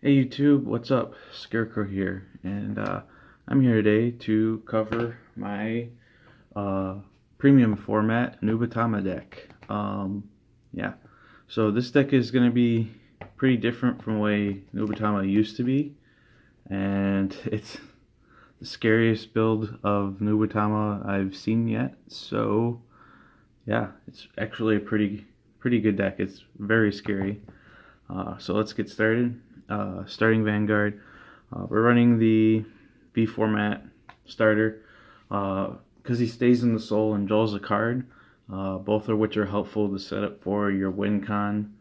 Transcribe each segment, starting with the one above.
Hey YouTube, what's up? Scarecrow here, and I'm here today to cover my uh, premium format Nubatama deck. Yeah, so this deck is going to be pretty different from the way Nubatama used to be, and it's the scariest build of Nubatama I've seen yet. So yeah, it's actually a pretty good deck. It's very scary. So let's get started. Starting Vanguard. We're running the B format starter because he stays in the soul and draws a card, both of which are helpful to set up for your win con.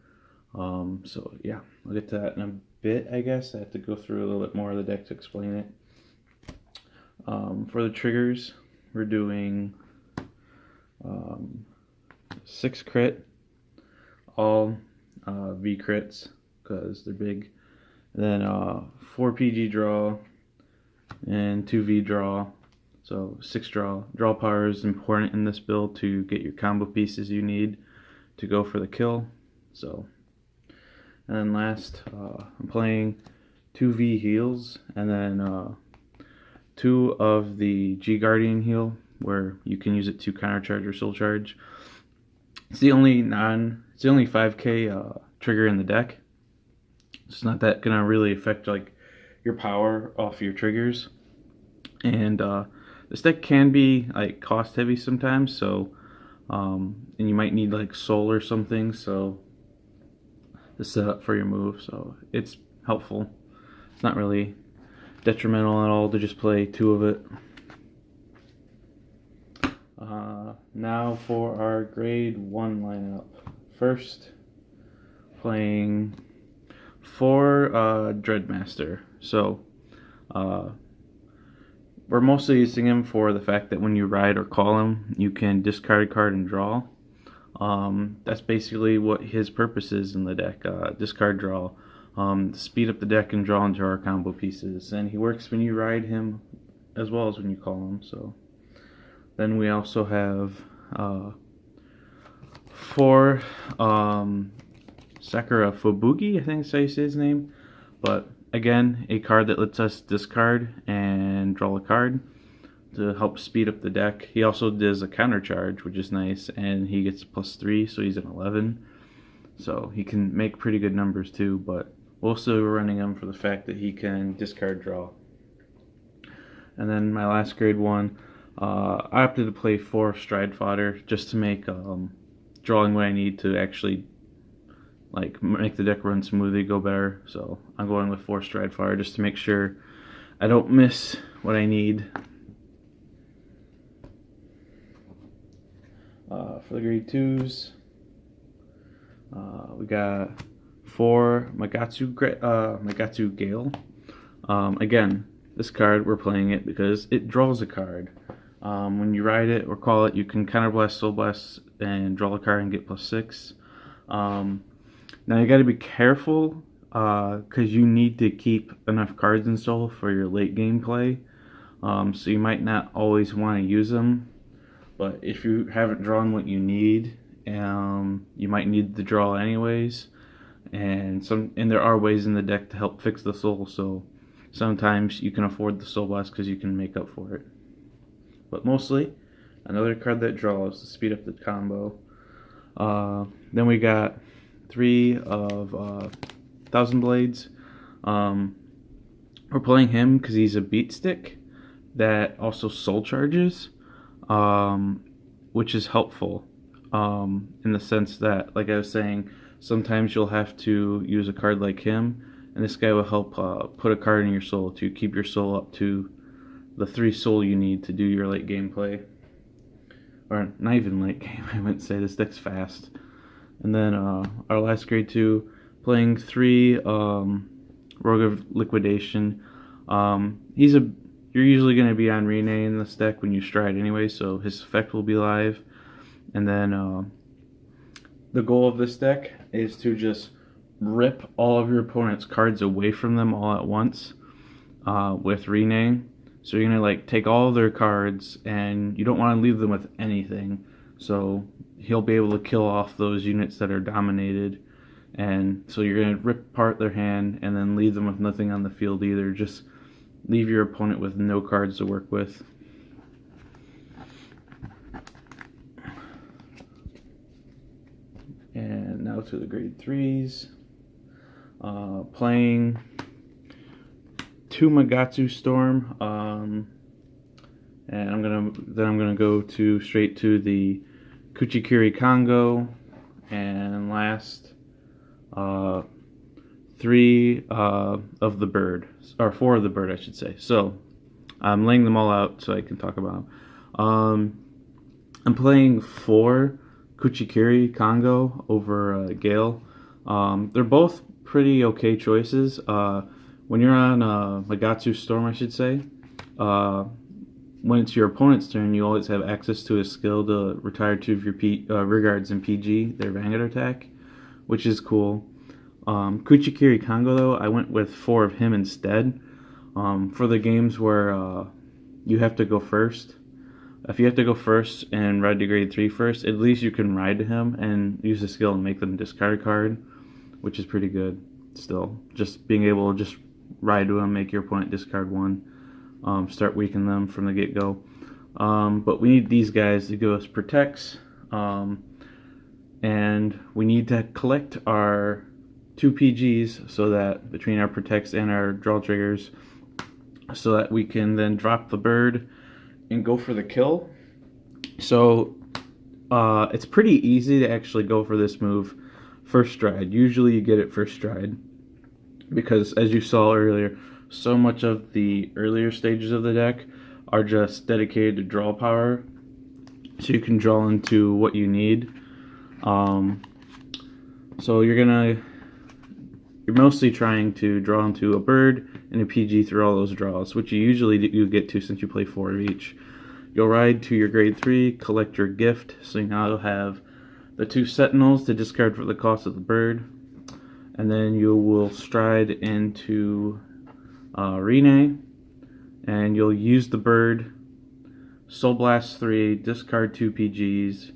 So yeah, I'll get to that in a bit, I guess. I have to go through a little bit more of the deck to explain it. For the triggers, we're doing 6 crit, all V crits because they're big. And then 4 PG draw and 2 V draw. So 6 draw. Draw power is important in this build to get your combo pieces you need to go for the kill. So, and then last, I'm playing 2 V heals and then 2 of the G Guardian heal, where you can use it to counter charge or soul charge. It's the only 5k trigger in the deck. It's not that gonna really affect like your power off your triggers, and this deck can be like cost heavy sometimes. So, and you might need like soul or something. So to set up for your move. So it's helpful. It's not really detrimental at all to just play 2 of it. Now for our grade 1 lineup. First, playing 4 Dreadmaster. So we're mostly using him for the fact that when you ride or call him, you can discard a card and draw. That's basically what his purpose is in the deck. Discard, draw. Speed up the deck and draw into our combo pieces. And he works when you ride him as well as when you call him. So then we also have 4 Sakura Fubugi, I think that's how you say his name. But again, a card that lets us discard and draw a card to help speed up the deck. He also does a counter charge, which is nice, and he gets +3, so he's an 11. So he can make pretty good numbers too, but also we're running him for the fact that he can discard, draw. And then my last grade 1, I opted to play 4 Stride Fodder just to make drawing what I need to actually like make the deck run smoothly, go better. So I'm going with 4 Stride Fodder just to make sure I don't miss what I need. For the grade 2s, we got 4 Magatsu Gale. Again, this card, we're playing it because it draws a card. When you ride it or call it, you can counterblast, soul blast, and draw a card and get +6. Now you got to be careful because you need to keep enough cards in soul for your late game play. So you might not always want to use them, but if you haven't drawn what you need, you might need the draw anyways. And there are ways in the deck to help fix the soul. So sometimes you can afford the soul blast because you can make up for it. But mostly, another card that draws to speed up the combo. Then we got 3 of Thousand Blades. We're playing him because he's a beat stick that also soul charges, which is helpful in the sense that, like I was saying, sometimes you'll have to use a card like him, and this guy will help put a card in your soul to keep your soul up to the 3 soul you need to do your late game play. Or not even late game, I wouldn't say. This deck's fast. And then our last grade 2, playing 3 Rogue of Liquidation. You're usually going to be on Rene in this deck when you stride anyway, so his effect will be live. And then the goal of this deck is to just rip all of your opponent's cards away from them all at once with Rene. So you're going to like take all of their cards, and you don't want to leave them with anything. So he'll be able to kill off those units that are dominated And so you're going to rip apart their hand and then leave them with nothing on the field either. Just leave your opponent with no cards to work with. And now to the grade 3s. Playing 2 Magatsu Storm. And I'm gonna go straight to the Kuchikiri Kongo, and last 3 of the bird, or 4 of the bird, I should say. So I'm laying them all out so I can talk about them. I'm playing 4 Kuchikiri Kongo over Gale. They're both pretty okay choices. When you're on Magatsu Storm, I should say, when it's your opponent's turn, you always have access to a skill to retire 2 of your rear guards in PG, their Vanguard attack, which is cool. Kuchikiri Kongo, though, I went with 4 of him instead. For the games where you have to go first, if you have to go first and ride to grade 3 first, at least you can ride to him and use the skill and make them discard a card, which is pretty good still. Just being able to just ride to him, make your opponent discard 1. Start weakening them from the get-go. But we need these guys to give us protects, and we need to collect our 2 PGs so that between our protects and our draw triggers, so that we can then drop the bird and go for the kill. So it's pretty easy to actually go for this move first stride. Usually you get it first stride because, as you saw earlier, so much of the earlier stages of the deck are just dedicated to draw power, so you can draw into what you need. So you're mostly trying to draw into a bird and a PG through all those draws, which you usually do get to since you play 4 of each. You'll ride to your grade 3, collect your gift, so now you'll have the 2 sentinels to discard for the cost of the bird, and then you will stride into Rene, and you'll use the bird, Soul Blast 3, discard 2 PGs,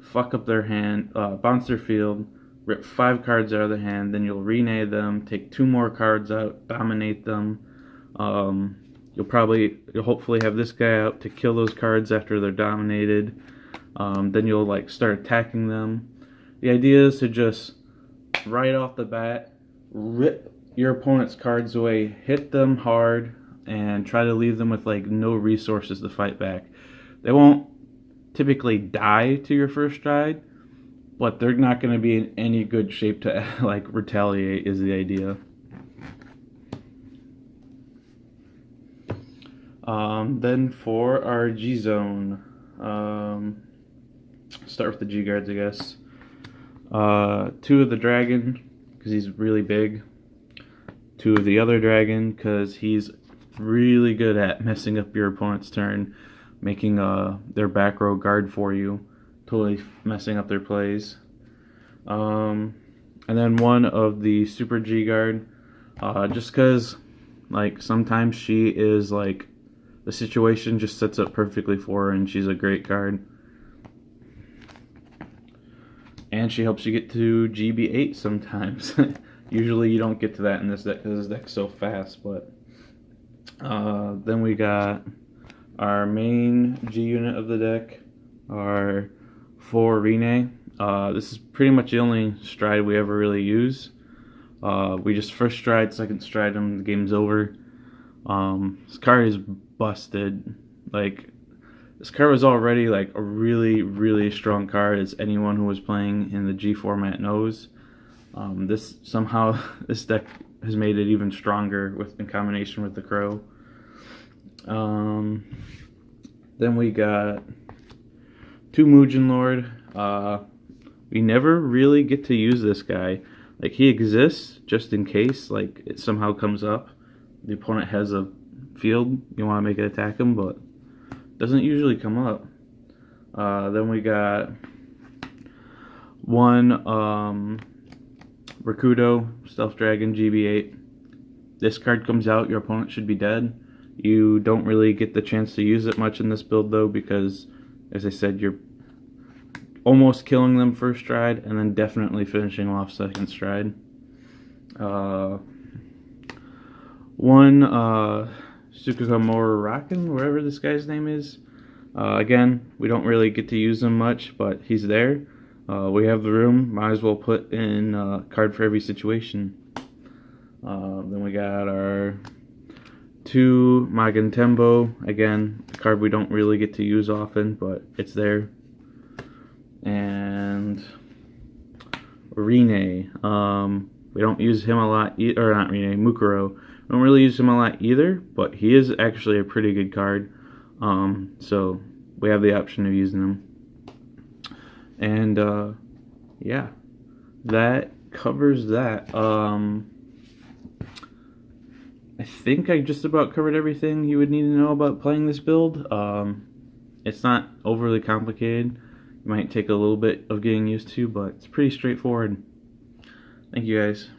fuck up their hand, bounce their field, rip 5 cards out of their hand, then you'll Rene them, take 2 more cards out, dominate them. You'll hopefully have this guy out to kill those cards after they're dominated. Then you'll start attacking them. The idea is to just right off the bat rip your opponent's cards away, hit them hard, and try to leave them with no resources to fight back. They won't typically die to your first stride, but they're not going to be in any good shape to retaliate, is the idea. Then for our G zone, start with the G guards, I guess. 2 of the dragon because he's really big. 2 of the other dragon because he's really good at messing up your opponent's turn, making their back row guard for you, totally messing up their plays. And then 1 of the super G guard, just because sometimes she is the situation just sets up perfectly for her and she's a great card. And she helps you get to GB8 sometimes. Usually you don't get to that in this deck because this deck's so fast, but then we got our main G unit of the deck, our 4 Rene. This is pretty much the only stride we ever really use. We just first stride, second stride them, the game's over. This card is busted. This card was already a really, really strong card, as anyone who was playing in the G format knows. This deck has made it even stronger in combination with the Crow. Then we got 2 Mugen Lord. We never really get to use this guy. He exists just in case it somehow comes up. The opponent has a field, you want to make it attack him, but doesn't usually come up. Then we got 1 Rakudo, Stealth Dragon, GB8. This card comes out, your opponent should be dead. You don't really get the chance to use it much in this build though, because as I said, your almost killing them first stride, and then definitely finishing off second stride. One Sukukamura Raken, wherever this guy's name is. Again, we don't really get to use him much, but he's there. We have the room, might as well put in a card for every situation. Then we got our 2 Magentembo, again, a card we don't really get to use often, but it's there. And Rine, we don't use him a lot, or not Rine, Mukuro. We don't really use him a lot either, but he is actually a pretty good card. So we have the option of using him. And yeah, that covers that. I think I just about covered everything you would need to know about playing this build. It's not overly complicated. It might take a little bit of getting used to, but it's pretty straightforward. Thank you guys.